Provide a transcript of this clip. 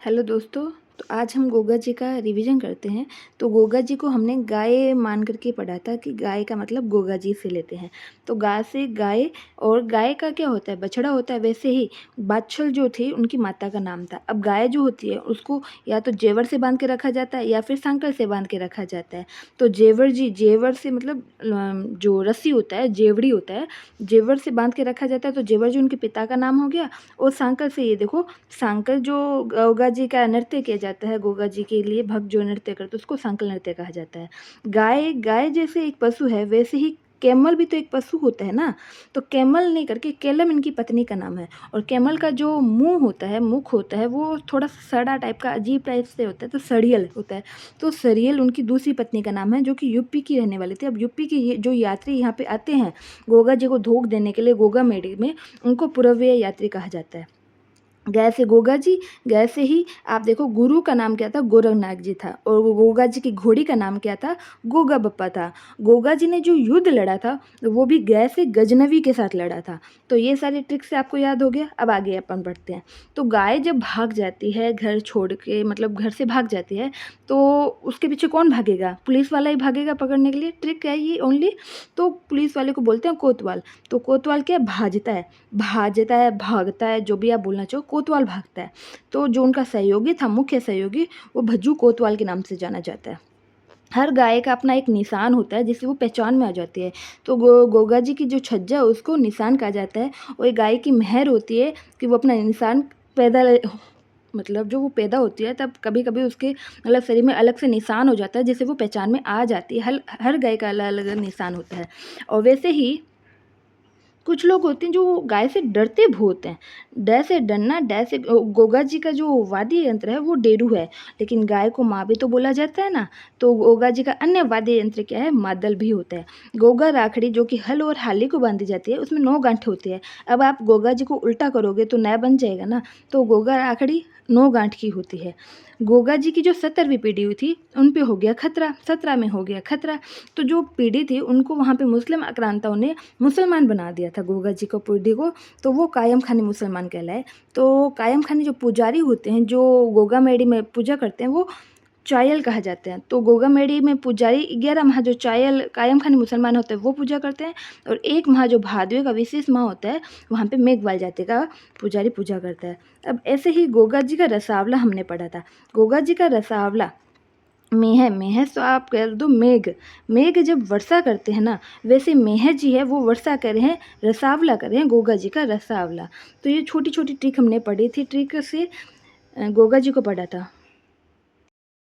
Hello दोस्तों। तो आज हम गोगा जी का रिवीजन करते हैं। तो गोगा जी को हमने गाय मान करके पढ़ा था कि गाय का मतलब गोगा जी से लेते हैं। तो गाय से गाय, और गाय का क्या होता है, बछड़ा होता है। वैसे ही बाछल जो थे उनकी माता का नाम था। अब गाय जो होती है उसको या तो जेवर से बांध के रखा जाता है या फिर सांकल से बांध के रखा जाता है। तो जेवर से मतलब जो रस्सी होता है, जेवड़ी होता है, जेवर से बांध के रखा जाता है। तो जेवर जो उनके पिता का नाम हो गया। और सांकल से, ये देखो सांकल जो गोगा जी का नृत्य किया जाता है, गोगा जी के लिए भक्त जो नृत्य करते हैं उसको सांकल नृत्य कहा जाता है। गाय गाय जैसे एक पशु है, वैसे ही कैमल भी तो एक पशु होता है ना। तो कैमल नहीं करके केलम इनकी पत्नी का नाम है। और कैमल का जो मुंह होता है, मुख होता है, वो थोड़ा सड़ा टाइप का, अजीब टाइप से होता है। तो सड़ियल होता है। तो सड़ियल उनकी दूसरी पत्नी का नाम है, जो कि यूपी की रहने वाली थी। अब यूपी के जो यात्री यहाँ पे आते हैं गोगा जी को धोख देने के लिए गोगा मेढ़ी में, उनको पूर्वीय यात्री कहा जाता है। गए से गोगा जी, गए से ही आप देखो गुरु का नाम क्या था, गोरखनाथ जी था। और वो गोगा जी की घोड़ी का नाम क्या था, गोगा बप्पा था। गोगा जी ने जो युद्ध लड़ा था वो भी गए से गजनवी के साथ लड़ा था। तो ये सारे ट्रिक से आपको याद हो गया। अब आगे अपन बढ़ते हैं। तो गाय जब भाग जाती है घर छोड़ के, मतलब घर से भाग जाती है, तो उसके पीछे कौन भागेगा, पुलिस वाला ही भागेगा पकड़ने के लिए। ट्रिक है ये ओनली। तो पुलिस वाले को बोलते हैं कोतवाल। तो कोतवाल क्या भाजता है, भागता है, जो भी आप बोलना चाहो, कोतवाल भागता है। तो जो उनका सहयोगी था, मुख्य सहयोगी, वो भज्जू कोतवाल के नाम से जाना जाता है। हर गाय का अपना एक निशान होता है जिससे वो पहचान में आ जाती है। तो गोगा जी की जो छज्जा है उसको निशान कहा जाता है। और एक गाय की मेहर होती है कि वो अपना निशान पैदा, मतलब जो वो पैदा होती है तब कभी कभी उसके मतलब शरीर में अलग से निशान हो जाता है, जिससे वो पहचान में आ जाती है। हर गाय का अलग अलग निशान होता है। और वैसे ही कुछ लोग होते हैं जो गाय से डरते बहुत हैं। डर से डरना, डर से गोगा जी का जो वाद्य यंत्र है वो डेरू है। लेकिन गाय को माँ भी तो बोला जाता है ना। तो गोगा जी का अन्य वाद्य यंत्र क्या है, मादल भी होता है। गोगा राखड़ी जो कि हल और हाली को बांधी जाती है, उसमें 9 गांठें होती है। अब आप गोगा जी को उल्टा करोगे तो नया बन जाएगा ना। तो गोगा राखड़ी 9 गांठ की होती है। गोगा जी की जो 17वीं पीढ़ी हुई थी उन पे हो गया खतरा, 17 में हो गया खतरा। तो जो पीढ़ी थी उनको वहाँ पे मुस्लिम आक्रांताओं ने मुसलमान बना दिया था गोगा जी को, पीढ़ी को। तो वो कायम खानी मुसलमान कहलाए। तो कायम खानी जो पुजारी होते हैं, जो गोगा मेढ़ी में पूजा करते हैं, वो चायल कहा जाते हैं। तो गोगा मेढ़ी में पुजारी 11 माह जो चायल कायम खानी मुसलमान होते हैं वो पूजा करते हैं। और 1 माह जो भादवे का विशेष माह होता है, वहाँ पे मेघवाल जाति का पुजारी पूजा करता है। अब ऐसे ही गोगा जी का रसावला हमने पढ़ा था। गोगा जी का रसावला मेह तो आप कह दो मेघ। मेघ जब वर्षा करते हैं ना, वैसे मेह जी है वो वर्षा कर रहे हैं, रसावला कर रहे हैं, गोगा जी का रसावला। तो ये छोटी छोटी ट्रिक हमने पढ़ी थी, ट्रिक से गोगा जी को पढ़ा था।